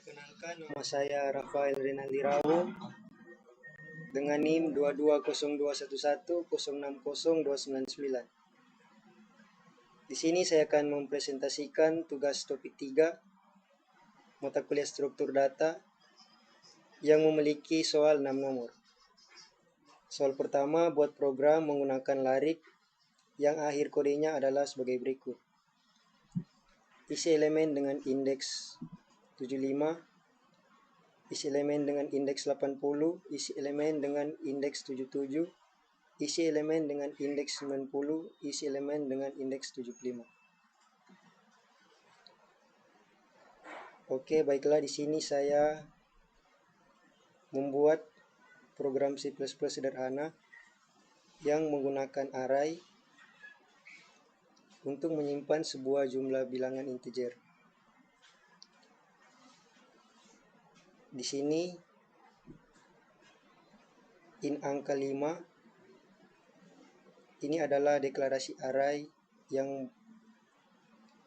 Perkenalkan, nama saya Rafael Renaldi Rawo dengan NIM 2202110600299. Di sini saya akan mempresentasikan tugas topik 3 mata kuliah struktur data yang memiliki soal 6 nomor. Soal pertama, buat program menggunakan larik yang akhir kodenya adalah sebagai berikut. Isi elemen dengan indeks 75, isi elemen dengan indeks 80, isi elemen dengan indeks 77, isi elemen dengan indeks 90, isi elemen dengan indeks 75. Oke, baiklah, di sini saya membuat program C++ sederhana yang menggunakan array untuk menyimpan sebuah jumlah bilangan integer. Di sini in angka 5 ini adalah deklarasi array yang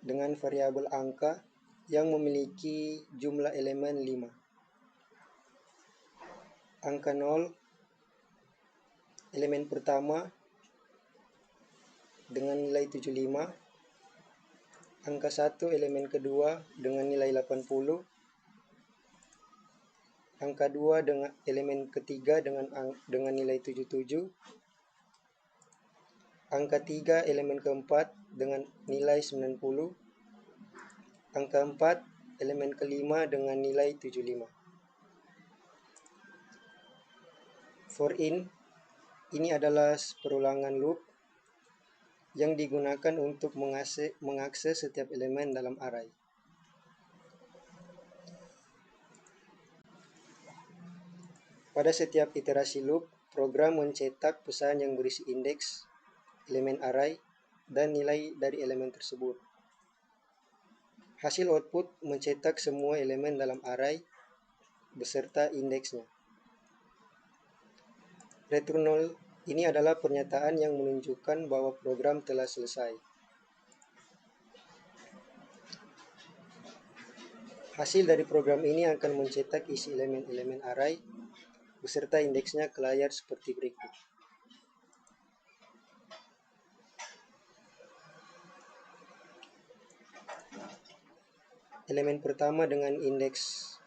dengan variabel angka yang memiliki jumlah elemen 5. Angka 0 elemen pertama dengan nilai 75, angka 1 elemen kedua dengan nilai 80, angka 2 dengan elemen ketiga dengan nilai 77, angka 3 elemen keempat dengan nilai 90, angka 4 elemen kelima dengan nilai 75. For in ini adalah perulangan loop yang digunakan untuk mengakses setiap elemen dalam array. Pada setiap iterasi loop, program mencetak pesan yang berisi indeks, elemen array, dan nilai dari elemen tersebut. Hasil output mencetak semua elemen dalam array beserta indeksnya. Return 0 ini adalah pernyataan yang menunjukkan bahwa program telah selesai. Hasil dari program ini akan mencetak isi elemen-elemen array beserta indeksnya ke layar seperti berikut. Elemen pertama dengan indeks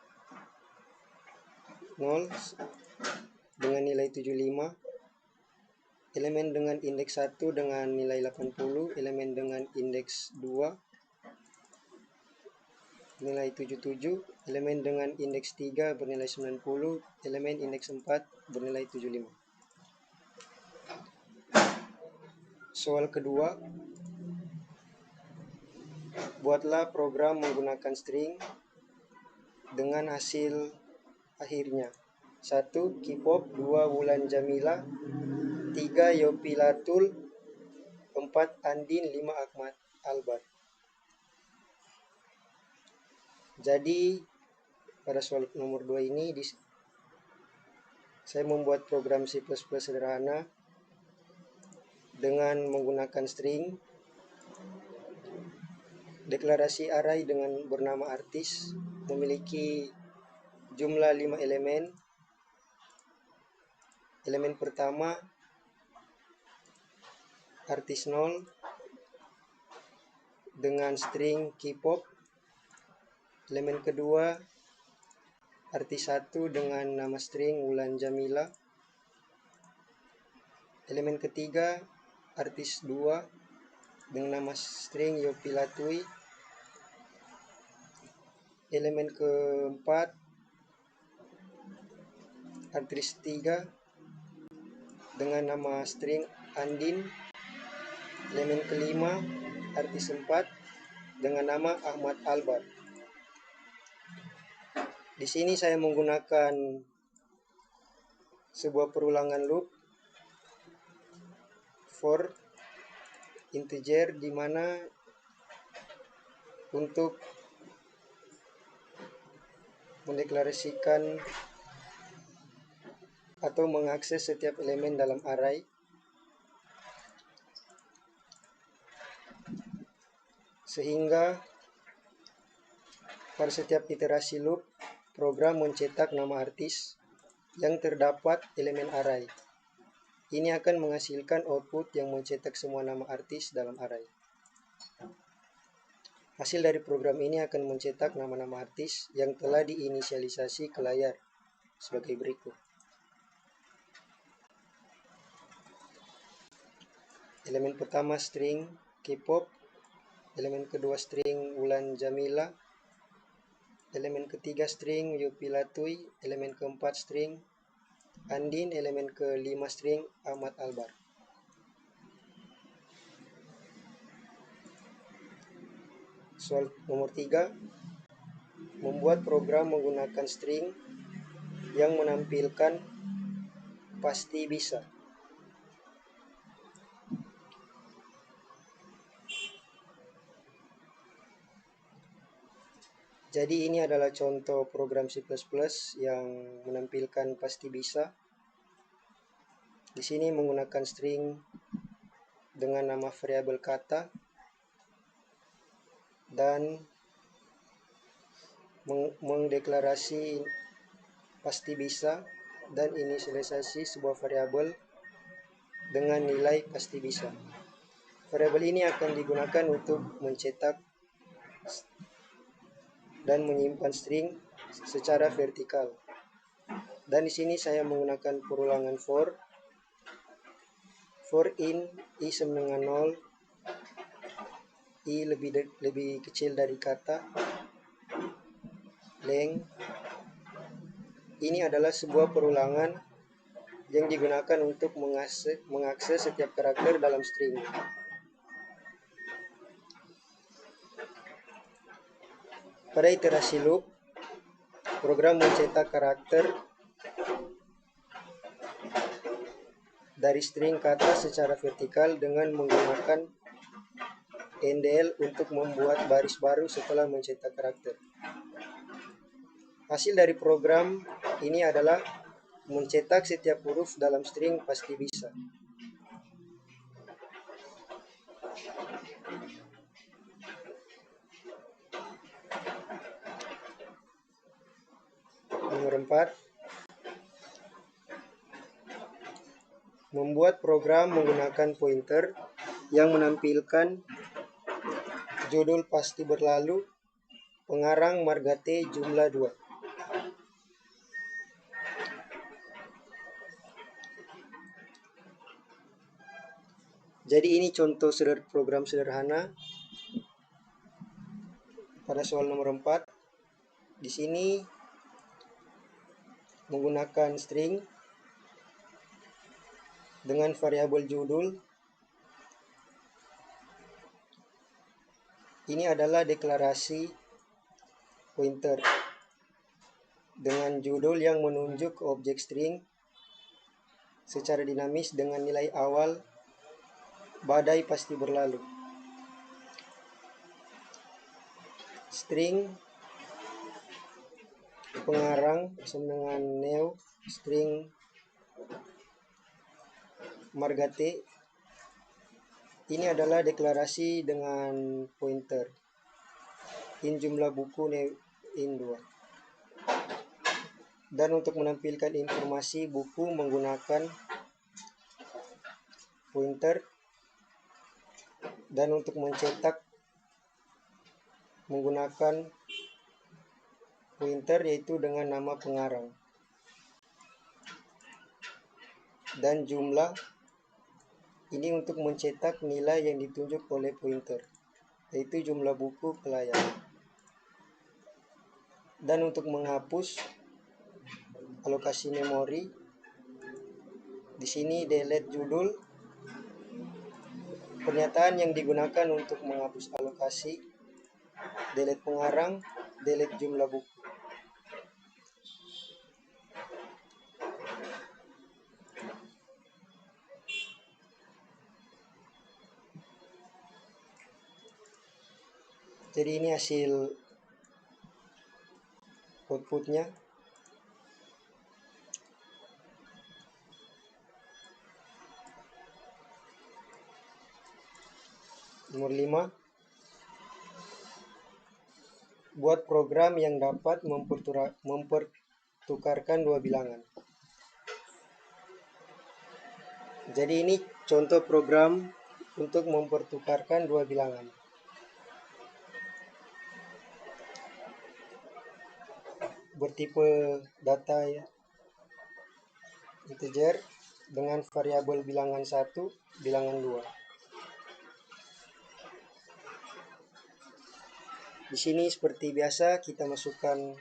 0 dengan nilai 75, elemen dengan indeks 1 dengan nilai 80, elemen dengan indeks 2 nilai 77, elemen dengan indeks 3 bernilai 90, elemen indeks 4 bernilai 75. Soal kedua, buatlah program menggunakan string dengan hasil akhirnya 1. Kipop, 2. Wulan Jamila, 3. Yopilatul, 4. Andin, 5. Ahmad Albar. Jadi pada soal nomor 2 ini saya membuat program C++ sederhana dengan menggunakan string, deklarasi array dengan bernama artis, memiliki jumlah 5 elemen. Elemen pertama artis 0 dengan string Kpop, elemen kedua artis 1 dengan nama string Wulan Jamila, elemen ketiga artis 2 dengan nama string Yopilatui, elemen keempat artis 3 dengan nama string Andin, elemen kelima artis 4 dengan nama Ahmad Albar. Di sini saya menggunakan sebuah perulangan loop for integer di mana untuk mendeklarasikan atau mengakses setiap elemen dalam array. Sehingga pada setiap iterasi loop program mencetak nama artis yang terdapat elemen array. Ini akan menghasilkan output yang mencetak semua nama artis dalam array. Hasil dari program ini akan mencetak nama-nama artis yang telah diinisialisasi ke layar sebagai berikut. Elemen pertama string K-pop, elemen kedua string Wulan Jamila, elemen ketiga string Yopi Latui, elemen keempat string Andin, elemen kelima string Ahmad Albar. Soal nomor 3, membuat program menggunakan string yang menampilkan pasti bisa. Jadi ini adalah contoh program C++ yang menampilkan pasti bisa. Di sini menggunakan string dengan nama variabel kata dan mendeklarasi pasti bisa dan inisialisasi sebuah variabel dengan nilai pasti bisa. Variabel ini akan digunakan untuk mencetak dan menyimpan string secara vertikal. Dan di sini saya menggunakan perulangan for in i sama dengan 0, i lebih kecil dari kata, length. Ini adalah sebuah perulangan yang digunakan untuk mengakses setiap karakter dalam string. Pada iterasi loop, program mencetak karakter dari string kata secara vertikal dengan menggunakan NDL untuk membuat baris baru setelah mencetak karakter. Hasil dari program ini adalah mencetak setiap huruf dalam string pasti bisa. Nomor 4, membuat program menggunakan pointer yang menampilkan judul pasti berlalu, pengarang marga T jumlah 2. Jadi ini contoh program sederhana pada soal nomor 4. Di sini menggunakan string dengan variabel judul. Ini adalah deklarasi pointer dengan judul yang menunjuk ke objek string secara dinamis dengan nilai awal badai pasti berlalu. String pengarang sama dengan new string marga T. Ini adalah deklarasi dengan pointer in jumlah buku new in 2. Dan untuk menampilkan informasi buku menggunakan pointer, dan untuk mencetak menggunakan pointer yaitu dengan nama pengarang. Dan jumlah ini untuk mencetak nilai yang ditunjuk oleh pointer, yaitu jumlah buku pelayan. Dan untuk menghapus alokasi memori, di sini delete judul. Pernyataan yang digunakan untuk menghapus alokasi, delete pengarang, delete jumlah buku. Jadi ini hasil outputnya. Nomor 5, Buat program yang dapat mempertukarkan dua bilangan. Jadi ini contoh program untuk mempertukarkan dua bilangan. Bertipe data ya, integer dengan variabel bilangan 1, bilangan 2. Di sini seperti biasa kita masukkan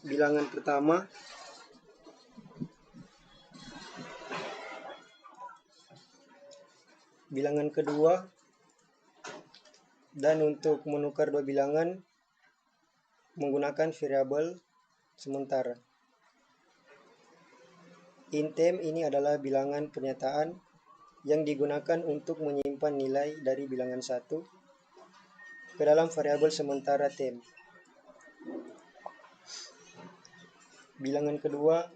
bilangan pertama, bilangan kedua, dan untuk menukar dua bilangan menggunakan variabel sementara. Intem ini adalah bilangan pernyataan yang digunakan untuk menyimpan nilai dari bilangan 1 ke dalam variabel sementara tem. Bilangan kedua,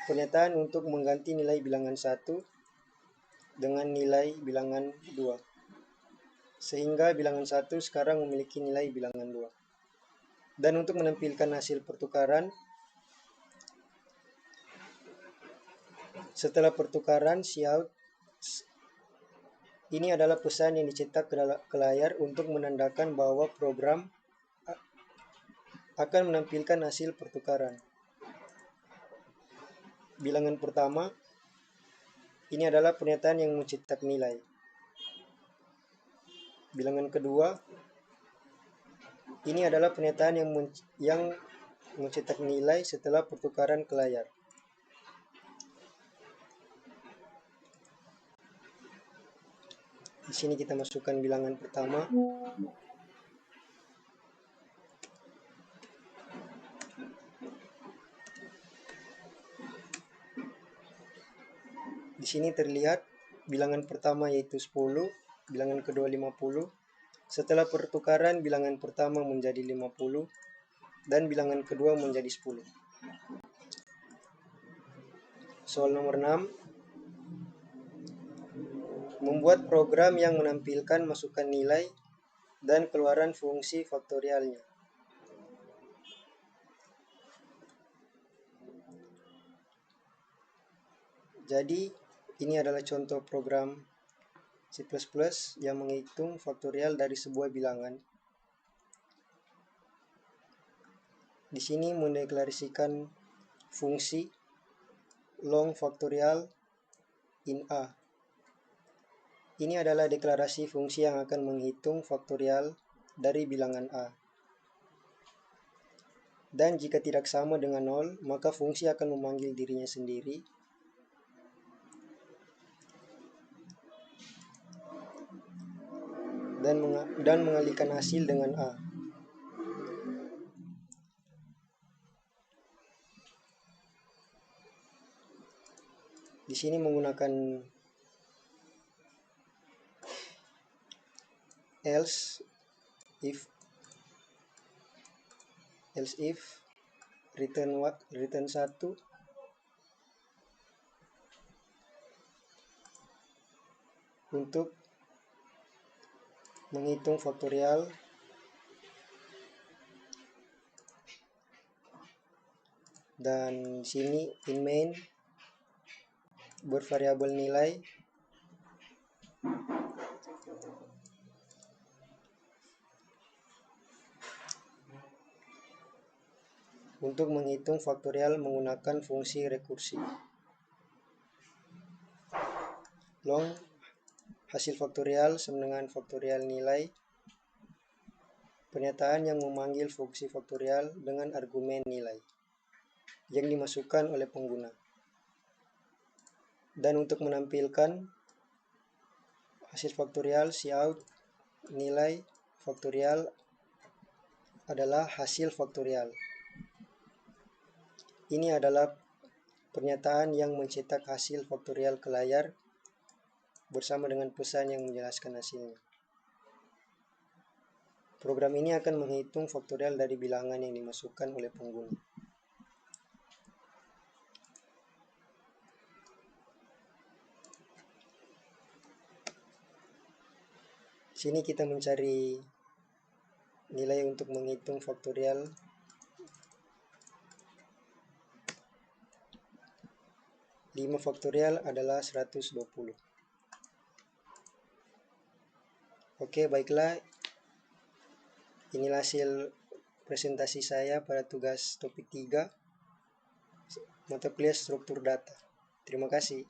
pernyataan untuk mengganti nilai bilangan 1 dengan nilai bilangan 2. Sehingga bilangan 1 sekarang memiliki nilai bilangan 2. Dan untuk menampilkan hasil pertukaran, setelah pertukaran cout, ini adalah pesan yang dicetak ke layar untuk menandakan bahwa program akan menampilkan hasil pertukaran. Bilangan pertama, ini adalah pernyataan yang mencetak nilai. Bilangan kedua, ini adalah pernyataan yang mencetak nilai setelah pertukaran ke layar. Di sini kita masukkan bilangan pertama. Di sini terlihat bilangan pertama yaitu 10, bilangan kedua 50. Setelah pertukaran bilangan pertama menjadi 50 dan bilangan kedua menjadi 10. Soal nomor 6. Membuat program yang menampilkan masukan nilai dan keluaran fungsi faktorialnya. Jadi, ini adalah contoh program C++ yang menghitung faktorial dari sebuah bilangan. Di sini mendeklarasikan fungsi long faktorial in A. Ini adalah deklarasi fungsi yang akan menghitung faktorial dari bilangan A. Dan jika tidak sama dengan 0, maka fungsi akan memanggil dirinya sendiri dan mengalihkan hasil dengan A. Di sini menggunakan else if return 1 untuk menghitung faktorial dan sini in main bervariabel nilai untuk menghitung faktorial menggunakan fungsi rekursi. Long hasil faktorial sama dengan faktorial nilai pernyataan yang memanggil fungsi faktorial dengan argumen nilai yang dimasukkan oleh pengguna. Dan untuk menampilkan hasil faktorial cout nilai faktorial adalah hasil faktorial. Ini adalah pernyataan yang mencetak hasil faktorial ke layar bersama dengan pesan yang menjelaskan hasilnya. Program ini akan menghitung faktorial dari bilangan yang dimasukkan oleh pengguna. Sini kita mencari nilai untuk menghitung faktorial. Lima faktorial adalah 120. Oke, baiklah. Inilah hasil presentasi saya pada tugas topik 3 mata kuliah struktur data. Terima kasih.